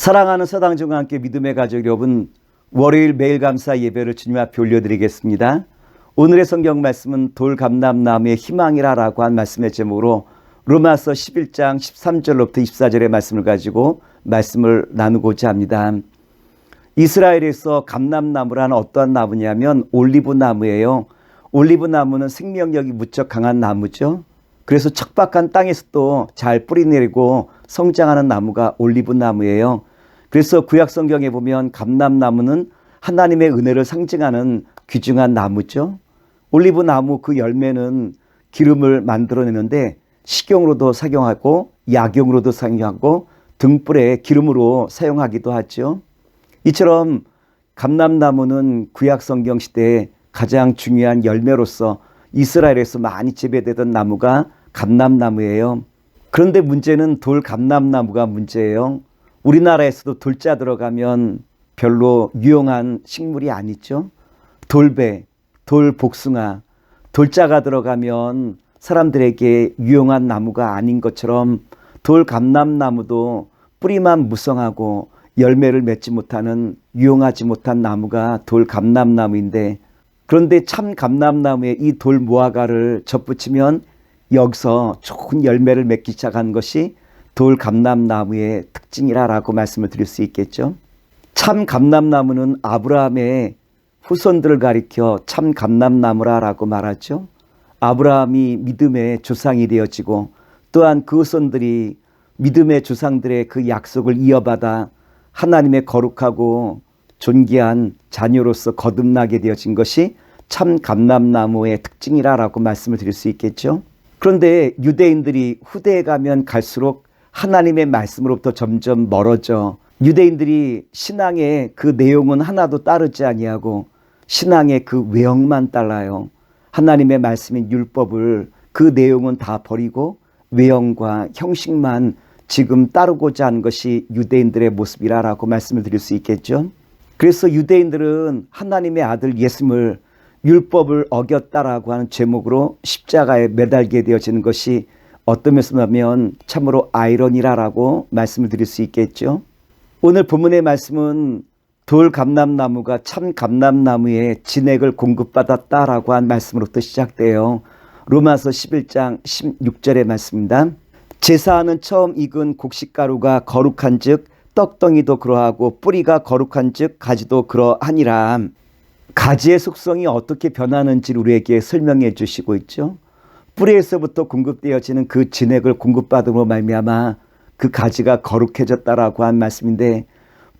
사랑하는 서당중과 함께 믿음의 가족 여러분, 월요일 매일 감사 예배를 주님 앞에 올려드리겠습니다. 오늘의 성경 말씀은 돌감람나무의 희망이라라고 한 말씀의 제목으로 로마서 11장 13절로부터 24절의 말씀을 가지고 말씀을 나누고자 합니다. 이스라엘에서 감람나무란 어떠한 나무냐면 올리브 나무예요. 올리브 나무는 생명력이 무척 강한 나무죠. 그래서 척박한 땅에서도 잘 뿌리내리고 성장하는 나무가 올리브 나무예요. 그래서 구약 성경에 보면 감람나무는 하나님의 은혜를 상징하는 귀중한 나무죠. 올리브 나무 그 열매는 기름을 만들어내는데 식용으로도 사용하고 약용으로도 사용하고 등불에 기름으로 사용하기도 하죠. 이처럼 감람나무는 구약 성경 시대에 가장 중요한 열매로서 이스라엘에서 많이 재배되던 나무가 감람나무예요. 그런데 문제는 돌감람나무가 문제예요. 우리나라에서도 돌자 들어가면 별로 유용한 식물이 아니죠. 돌배, 돌복숭아, 돌자가 들어가면 사람들에게 유용한 나무가 아닌 것처럼 돌감람나무도 뿌리만 무성하고 열매를 맺지 못하는 유용하지 못한 나무가 돌감람나무인데, 그런데 참 감람나무에 이 돌무화과를 접붙이면 여기서 좋은 열매를 맺기 시작한 것이 돌감람나무의 특징이라고 말씀을 드릴 수 있겠죠. 참 감람나무는 아브라함의 후손들을 가리켜 참 감람나무라고 말하죠. 아브라함이 믿음의 조상이 되어지고 또한 그 후손들이 믿음의 조상들의 그 약속을 이어받아 하나님의 거룩하고 존귀한 자녀로서 거듭나게 되어진 것이 참 감람나무의 특징이라고 말씀을 드릴 수 있겠죠. 그런데 유대인들이 후대에 가면 갈수록 하나님의 말씀으로부터 점점 멀어져 유대인들이 신앙의 그 내용은 하나도 따르지 아니하고 신앙의 그 외형만 따라요. 하나님의 말씀인 율법을 그 내용은 다 버리고 외형과 형식만 지금 따르고자 하는 것이 유대인들의 모습이라고 말씀을 드릴 수 있겠죠. 그래서 유대인들은 하나님의 아들 예수님을 율법을 어겼다라고 하는 제목으로 십자가에 매달게 되어지는 것이 어떤 면에서 보면 참으로 아이러니라고 말씀을 드릴 수 있겠죠. 오늘 본문의 말씀은 돌감람나무가 참 감람나무의 진액을 공급받았다라고 한 말씀으로부터 시작돼요. 로마서 11장 16절의 말씀입니다. 제사하는 처음 익은 곡식가루가 거룩한 즉 떡덩이도 그러하고 뿌리가 거룩한 즉 가지도 그러하니라. 가지의 속성이 어떻게 변하는지 우리에게 설명해 주시고 있죠. 뿌리에서부터 공급되어지는 그 진액을 공급받음으로 말미암아 그 가지가 거룩해졌다라고 한 말씀인데,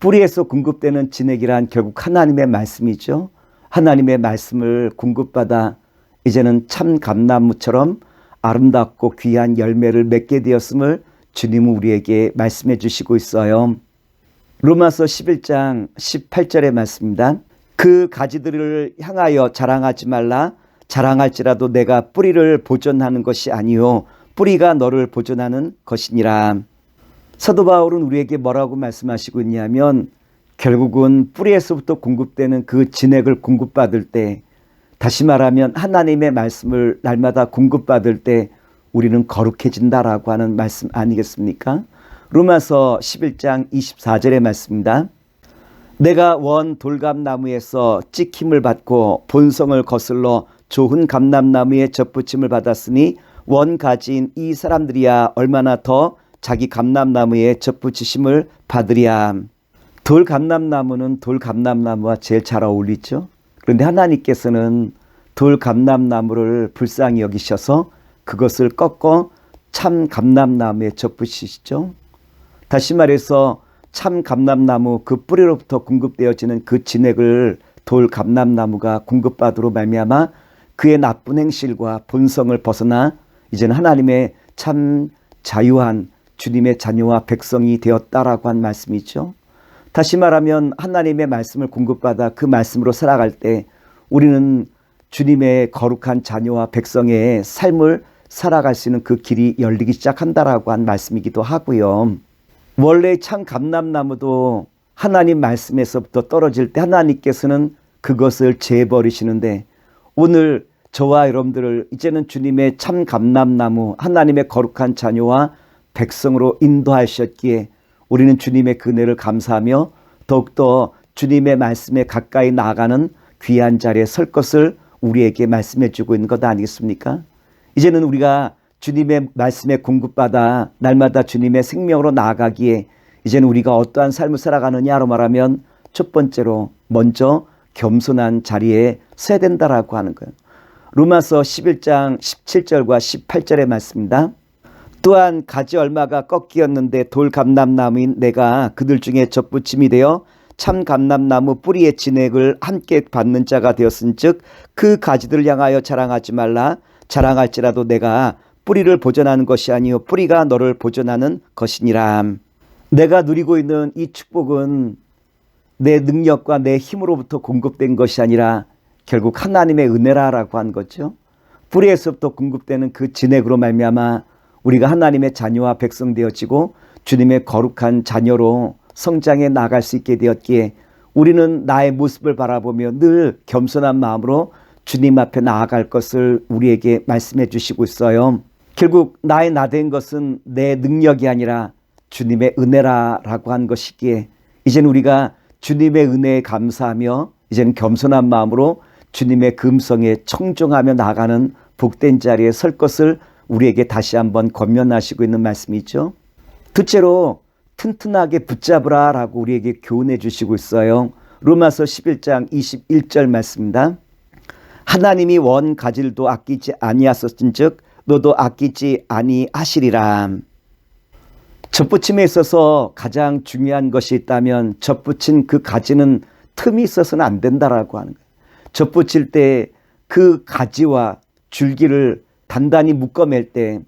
뿌리에서 공급되는 진액이란 결국 하나님의 말씀이죠. 하나님의 말씀을 공급받아 이제는 참 감나무처럼 아름답고 귀한 열매를 맺게 되었음을 주님은 우리에게 말씀해 주시고 있어요. 로마서 11장 18절의 말씀입니다. 그 가지들을 향하여 자랑하지 말라. 자랑할지라도 내가 뿌리를 보존하는 것이 아니요 뿌리가 너를 보존하는 것이니라. 사도 바울은 우리에게 뭐라고 말씀하시고 있냐면, 결국은 뿌리에서부터 공급되는 그 진액을 공급받을 때, 다시 말하면 하나님의 말씀을 날마다 공급받을 때 우리는 거룩해진다라고 하는 말씀 아니겠습니까? 로마서 11장 24절의 말씀입니다. 내가 원 돌감나무에서 찍힘을 받고 본성을 거슬러 좋은 감람나무에 접붙임을 받았으니 원 가지인 이 사람들이야 얼마나 더 자기 감람나무에 접붙이심을 받으랴. 돌감람나무는 돌감람나무와 제일 잘 어울리죠. 그런데 하나님께서는 돌감람나무를 불쌍히 여기셔서 그것을 꺾어 참 감람나무에 접붙이시죠. 다시 말해서 참 감람나무 그 뿌리로부터 공급되어지는 그 진액을 돌감람나무가 공급받으로 말미암아 그의 나쁜 행실과 본성을 벗어나 이제는 하나님의 참 자유한 주님의 자녀와 백성이 되었다라고 한 말씀이죠. 다시 말하면 하나님의 말씀을 공급받아 그 말씀으로 살아갈 때 우리는 주님의 거룩한 자녀와 백성의 삶을 살아갈 수 있는 그 길이 열리기 시작한다라고 한 말씀이기도 하고요. 원래 참 감람나무도 하나님 말씀에서부터 떨어질 때 하나님께서는 그것을 재버리시는데, 오늘 저와 여러분들을 이제는 주님의 참 감람나무 하나님의 거룩한 자녀와 백성으로 인도하셨기에 우리는 주님의 그 은혜를 감사하며 더욱더 주님의 말씀에 가까이 나아가는 귀한 자리에 설 것을 우리에게 말씀해 주고 있는 것 아니겠습니까? 이제는 우리가 주님의 말씀에 공급받아 날마다 주님의 생명으로 나아가기에 이제는 우리가 어떠한 삶을 살아가느냐로 말하면 첫 번째로 먼저 겸손한 자리에 서야 된다라고 하는 거예요. 로마서 11장 17절과 18절의 말씀입니다. 또한 가지 얼마가 꺾이었는데 돌 감람나무인 내가 그들 중에 접붙임이 되어 참 감람나무 뿌리의 진액을 함께 받는 자가 되었은즉 그 가지들을 향하여 자랑하지 말라. 자랑할지라도 내가 뿌리를 보존하는 것이 아니요 뿌리가 너를 보존하는 것이니라. 내가 누리고 있는 이 축복은 내 능력과 내 힘으로부터 공급된 것이 아니라 결국 하나님의 은혜라고 한 거죠. 뿌리에서부터 공급되는 그 진액으로 말미암아 우리가 하나님의 자녀와 백성 되어지고 주님의 거룩한 자녀로 성장해 나갈 수 있게 되었기에 우리는 나의 모습을 바라보며 늘 겸손한 마음으로 주님 앞에 나아갈 것을 우리에게 말씀해 주시고 있어요. 결국 나의 나된 것은 내 능력이 아니라 주님의 은혜라고 한 것이기에 이제는 우리가 주님의 은혜에 감사하며 이제는 겸손한 마음으로 주님의 금성에 청종하며 나가는 복된 자리에 설 것을 우리에게 다시 한번 권면하시고 있는 말씀이죠. 둘째로 튼튼하게 붙잡으라 라고 우리에게 교훈해 주시고 있어요. 로마서 11장 21절 말씀입니다. 하나님이 원 가지도 아끼지 아니하셨은즉 너도 아끼지 아니하시리라. 접붙임에 있어서 가장 중요한 것이 있다면 접붙인 그 가지는 틈이 있어서는 안 된다라고 하는 거예요. 접붙일 때 그 가지와 줄기를 단단히 묶어낼 때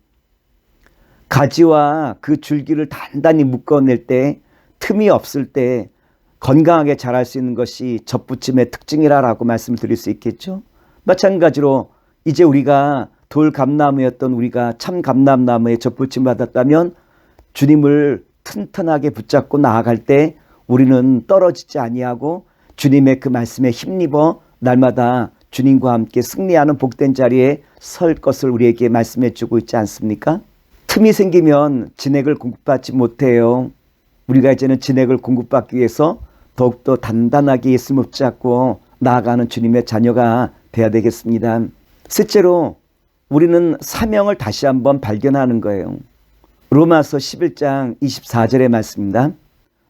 가지와 그 줄기를 단단히 묶어낼 때 틈이 없을 때 건강하게 자랄 수 있는 것이 접붙임의 특징이라고 말씀을 드릴 수 있겠죠. 마찬가지로 이제 우리가 돌 감나무였던 우리가 참 감람나무에 접붙임 받았다면 주님을 튼튼하게 붙잡고 나아갈 때 우리는 떨어지지 아니하고 주님의 그 말씀에 힘입어 날마다 주님과 함께 승리하는 복된 자리에 설 것을 우리에게 말씀해 주고 있지 않습니까? 틈이 생기면 진액을 공급받지 못해요. 우리가 이제는 진액을 공급받기 위해서 더욱더 단단하게 예수님을 붙잡고 나아가는 주님의 자녀가 되어야 되겠습니다. 셋째로 우리는 사명을 다시 한번 발견하는 거예요. 로마서 11장 24절의 말씀입니다.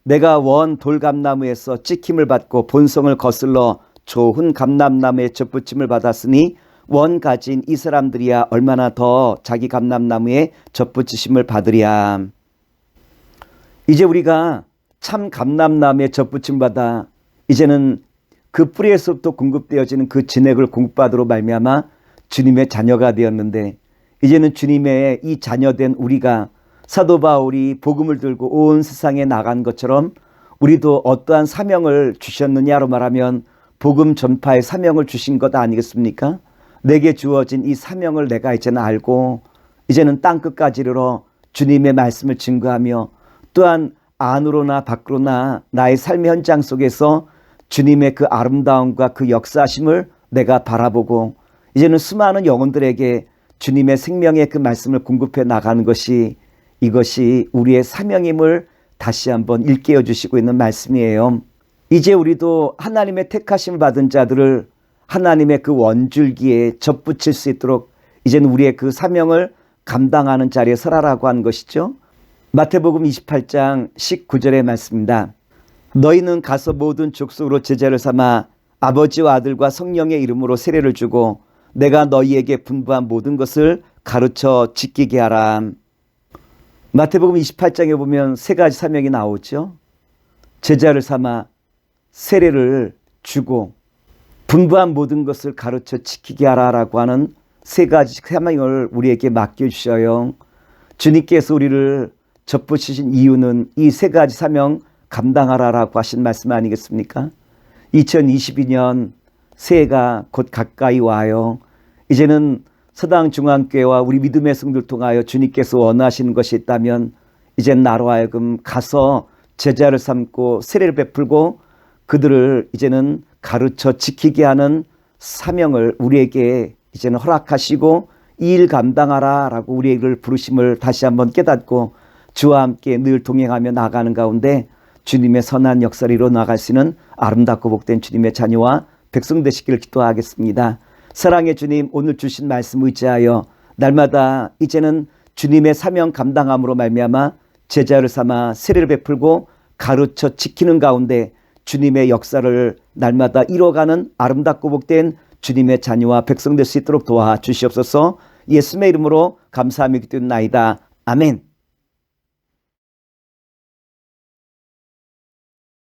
내가 원 돌감나무에서 찍힘을 받고 본성을 거슬러 좋은 감람나무에 접붙임을 받았으니 원 가진 이 사람들이야 얼마나 더 자기 감람나무에 접붙이심을 받으랴. 이제 우리가 참 감람나무에 접붙임 받아 이제는 그 뿌리에서부터 공급되어지는 그 진액을 공급받으러 말미암아 주님의 자녀가 되었는데 이제는 주님의 이 자녀된 우리가 사도 바울이 복음을 들고 온 세상에 나간 것처럼 우리도 어떠한 사명을 주셨느냐로 말하면 복음 전파의 사명을 주신 것 아니겠습니까? 내게 주어진 이 사명을 내가 이제는 알고 이제는 땅끝까지 이르러 주님의 말씀을 증거하며 또한 안으로나 밖으로나 나의 삶의 현장 속에서 주님의 그 아름다움과 그 역사심을 내가 바라보고 이제는 수많은 영혼들에게 주님의 생명의 그 말씀을 공급해 나가는 것이 이것이 우리의 사명임을 다시 한번 일깨워 주시고 있는 말씀이에요. 이제 우리도 하나님의 택하심을 받은 자들을 하나님의 그 원줄기에 접붙일 수 있도록 이제는 우리의 그 사명을 감당하는 자리에 서라라고 하는 것이죠. 마태복음 28장 19절의 말씀입니다. 너희는 가서 모든 족속으로 제자를 삼아 아버지와 아들과 성령의 이름으로 세례를 주고 내가 너희에게 분부한 모든 것을 가르쳐 지키게 하라. 마태복음 28장에 보면 세 가지 사명이 나오죠. 제자를 삼아 세례를 주고 분부한 모든 것을 가르쳐 지키게 하라라고 하는 세 가지 사명을 우리에게 맡겨주셔요. 주님께서 우리를 접붙이신 이유는 이 세 가지 사명 감당하라라고 하신 말씀 아니겠습니까? 2022년 새해가 곧 가까이 와요. 이제는 서당중앙교회와 우리 믿음의 성도를 통하여 주님께서 원하시는 것이 있다면 이젠 나로 하여금 가서 제자를 삼고 세례를 베풀고 그들을 이제는 가르쳐 지키게 하는 사명을 우리에게 이제는 허락하시고 이 일 감당하라 라고 우리를 부르심을 다시 한번 깨닫고 주와 함께 늘 동행하며 나아가는 가운데 주님의 선한 역사를 이뤄 나갈 수 있는 아름답고 복된 주님의 자녀와 백성 되시기를 기도하겠습니다. 사랑의 주님, 오늘 주신 말씀 의지하여 날마다 이제는 주님의 사명 감당함으로 말미암아 제자를 삼아 세례를 베풀고 가르쳐 지키는 가운데 주님의 역사를 날마다 이뤄가는 아름답고 복된 주님의 자녀와 백성 될 수 있도록 도와 주시옵소서. 예수님의 이름으로 감사하며 기도드나이다. 아멘.